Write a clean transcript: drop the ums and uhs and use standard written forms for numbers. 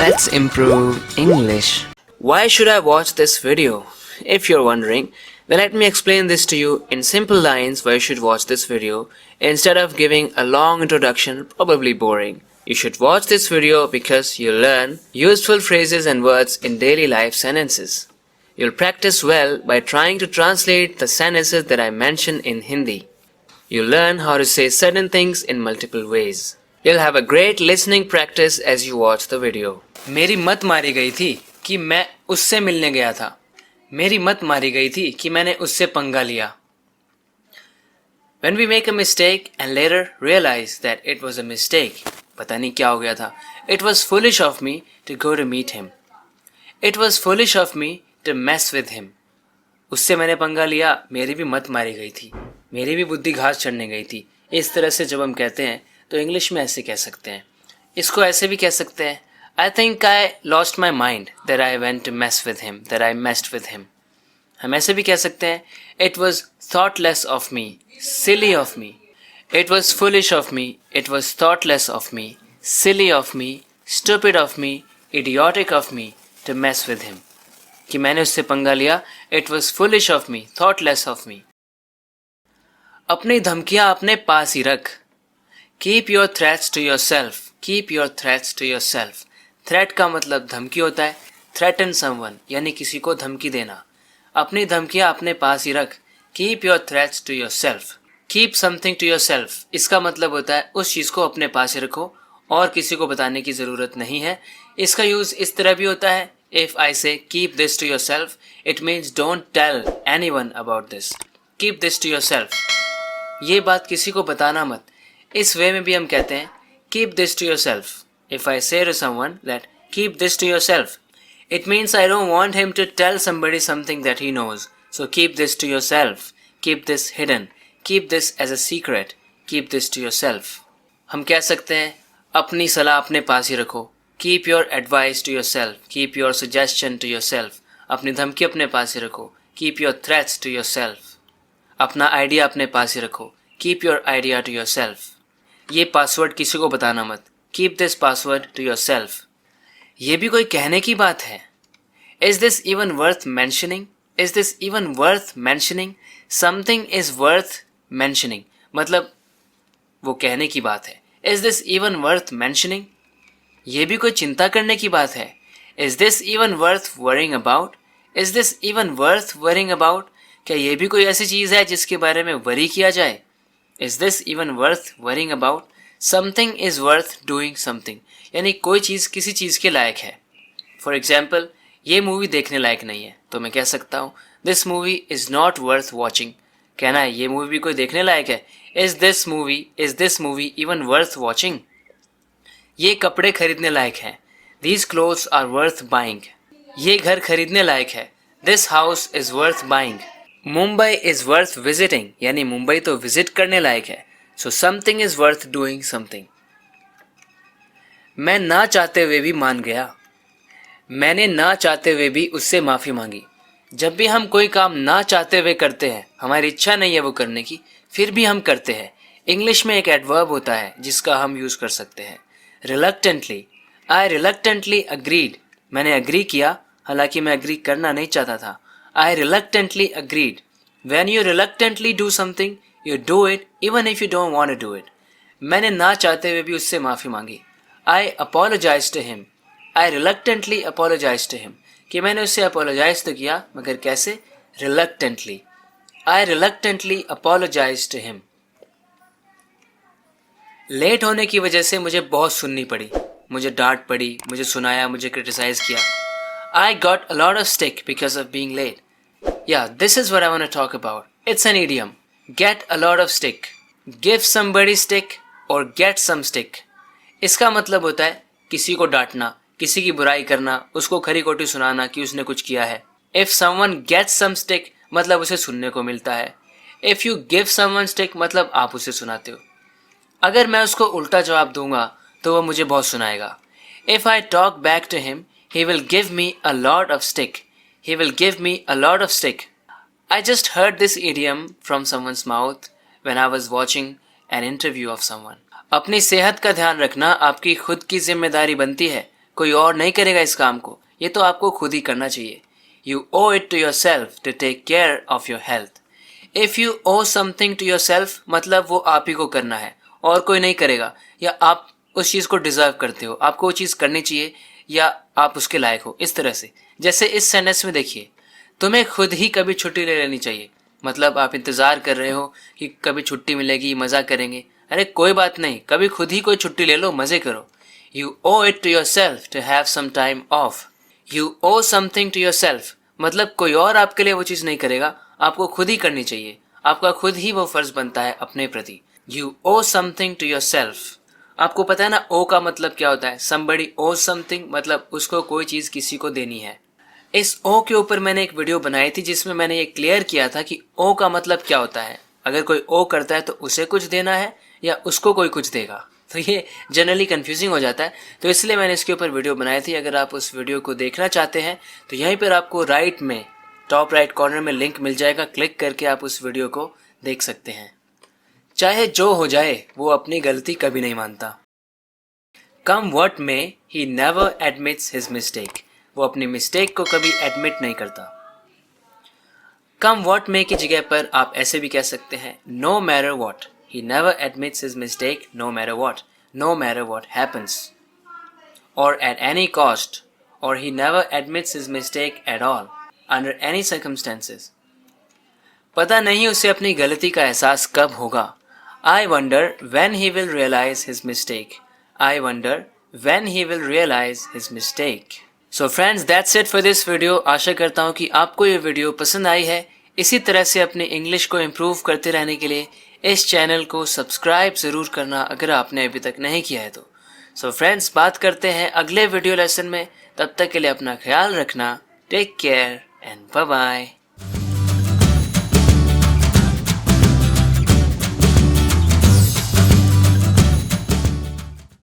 Let's improve English. Why should I watch this video? If you're wondering, then let me explain this to you in simple lines why you should watch this video instead of giving a long introduction, probably boring. You should watch this video because you'll learn useful phrases and words in daily life sentences. You'll practice well by trying to translate the sentences that I mention in Hindi. You'll learn how to say certain things in multiple ways. You'll have a great listening practice as you watch the video. मेरी मत मारी गई थी कि मैं उससे मिलने गया था. मेरी मत मारी गई थी कि मैंने उससे पंगा लिया. When we make a mistake and later realize that it was a mistake, पता नहीं क्या हो गया था. It was foolish of me to go to meet him. It was foolish of me to mess with him. उससे मैंने पंगा लिया, मेरी भी मत मारी गई थी, मेरी भी बुद्धि घास चढ़ने गई थी. इस तरह से जब हम कहते हैं तो इंग्लिश में ऐसे कह सकते हैं. इसको ऐसे भी कह सकते हैं, I think I lost my mind that I went to mess with him, that I messed with him. हम ऐसे भी कह सकते हैं, It was thoughtless of me, silly of me. It was foolish of me, it was thoughtless of me, silly of me, stupid of me, idiotic of me to mess with him. कि मैंने उससे पंगा लिया, It was foolish of me, thoughtless of me. अपनी धमकियां अपने पास ही रख. Keep your threats to yourself. Keep your threats to yourself. Threat का मतलब धमकी होता है. Threaten someone यानी किसी को धमकी देना. अपनी धमकियां अपने पास ही रख. Keep your threats to yourself. Keep something to yourself. इसका मतलब होता है उस चीज़ को अपने पास ही रखो और किसी को बताने की ज़रूरत नहीं है. इसका यूज़ इस तरह भी होता है. If I say keep this to yourself, it means don't tell anyone about this. Keep this to yourself. ये बात किसी को बताना मत. इस वे में भी हम कहते हैं keep this to yourself. If I say to someone that keep this to yourself, it means I don't want him to tell somebody something that he knows. So keep this to yourself. Keep this hidden. Keep this as a secret. Keep this to yourself. हम कह सकते हैं अपनी सलाह अपने पास ही रखो. Keep your advice to yourself. Keep your suggestion to yourself. अपनी धमकी अपने पास ही रखो. Keep your threats to yourself. अपना आइडिया अपने पास ही रखो. Keep your idea to yourself. ये पासवर्ड किसी को बताना मत. Keep this password to yourself. ये भी कोई कहने की बात है. Is this even worth mentioning? Is this even worth mentioning? Something is worth mentioning. मतलब वो कहने की बात है. Is this even worth mentioning? ये भी कोई चिंता करने की बात है. Is this even worth worrying about? Is this even worth worrying about? क्या ये भी कोई ऐसी चीज़ है जिसके बारे में वरी किया जाए? Is this even worth worrying about? Something is worth doing something. यानी कोई चीज़ किसी चीज़ के लायक है. For example, ये मूवी देखने लायक नहीं है तो मैं कह सकता हूँ This movie is not worth watching. कहना है ये मूवी भी कोई देखने लायक है. Is this movie even worth watching? ये कपड़े खरीदने लायक हैं. These clothes are worth buying. ये घर खरीदने लायक है. This house is worth buying. Mumbai is worth visiting यानी मुंबई तो विजिट करने लायक है. So something is worth doing something. मैं ना चाहते हुए भी मान गया. मैंने ना चाहते हुए भी उससे माफ़ी मांगी. जब भी हम कोई काम ना चाहते हुए करते हैं, हमारी इच्छा नहीं है वो करने की, फिर भी हम करते हैं. इंग्लिश में एक एडवर्ब होता है जिसका हम यूज़ कर सकते हैं. रिलक्टेंटली. आई रिलक्टेंटली अग्रीड. मैंने अग्री किया हालांकि मैं अग्री करना नहीं चाहता था. I reluctantly agreed. When you reluctantly do something, you do it even if you don't want to do it. मैंने ना चाहते हुए भी उससे माफ़ी मांगी. I apologized to him. I reluctantly apologized to him. कि मैंने उससे apologize तो किया मगर कैसे? Reluctantly. I reluctantly apologized to him. Late होने की वजह से मुझे बहुत सुननी पड़ी. मुझे डांट पड़ी, मुझे सुनाया, मुझे क्रिटिसाइज़ किया. I got a lot of stick because of being late. Yeah, this is what I want to talk about. It's an idiom. Get a lot of stick. Give somebody stick or get some stick. इसका मतलब होता है किसी को डांटना, किसी की बुराई करना, उसको खरी खोटी सुनाना कि उसने कुछ किया है. If someone gets some stick मतलब उसे सुनने को मिलता है. If you give someone stick मतलब आप उसे सुनाते हो. अगर मैं उसको उल्टा जवाब दूंगा तो वो मुझे बहुत सुनाएगा. If I talk back to him, he will give me a lot of stick. He will give me a lot of stick. I just heard this idiom from someone's mouth when I was watching an interview of someone. अपनी सेहत का ध्यान रखना आपकी खुद की जिम्मेदारी बनती है. कोई और नहीं करेगा इस काम को, ये तो आपको खुद ही करना चाहिए। You owe it to yourself to take care of your health. If you owe something to yourself, मतलब वो आप ही को करना है और कोई नहीं करेगा, या आप उस चीज़ को डिज़र्व करते हो, आपको वो चीज़ करनी चाहिए या आप उसके लायक हो। इस तरह से, जैसे इस सेंटेंस में देखिए, तुम्हें खुद ही कभी छुट्टी ले लेनी चाहिए। मतलब आप इंतज़ार कर रहे हो कि कभी छुट्टी मिलेगी, मज़ा करेंगे। अरे कोई बात नहीं, कभी खुद ही कोई छुट्टी ले लो, मज़े करो। You owe it to yourself to have some time off. You owe something to yourself, मतलब कोई और आपके लिए वो चीज़ नहीं करेगा, आपको खुद ही करनी चाहिए। आपका खुद ही वो फर्ज बनता है अपने प्रति। You owe something to yourself. आपको पता है ना ओ का मतलब क्या होता है? Somebody owes something, मतलब उसको कोई चीज़ किसी को देनी है। इस ओ के ऊपर मैंने एक वीडियो बनाई थी जिसमें मैंने ये क्लियर किया था कि ओ का मतलब क्या होता है। अगर कोई ओ करता है तो उसे कुछ देना है या उसको कोई कुछ देगा। तो ये जनरली कंफ्यूजिंग हो जाता है, तो इसलिए मैंने इसके ऊपर वीडियो बनाई थी। अगर आप उस वीडियो को देखना चाहते हैं तो यहीं पर आपको राइट में टॉप राइट कॉर्नर में लिंक मिल जाएगा, क्लिक करके आप उस वीडियो को देख सकते हैं। चाहे जो हो जाए वो अपनी गलती कभी नहीं मानता। कम व्हाट में, he never admits his mistake. वो अपनी मिस्टेक को कभी एडमिट नहीं करता। कम व्हाट में की जगह पर आप ऐसे भी कह सकते हैं, no matter what, he never admits his mistake no matter what happens, or at any cost, or he never admits his mistake at all, under any circumstances. पता नहीं उसे अपनी गलती का एहसास कब होगा। I wonder when he will realize his mistake. I wonder when he will realize his mistake. So friends, that's it for this video. आशा करता हूँ कि आपको ये वीडियो पसंद आई है। इसी तरह से अपने इंग्लिश को इम्प्रूव करते रहने के लिए इस चैनल को सब्सक्राइब ज़रूर करना अगर आपने अभी तक नहीं किया है तो। सो फ्रेंड्स, बात करते हैं अगले वीडियो लेसन में। तब तक के लिए अपना ख्याल रखना। Take care and bye bye.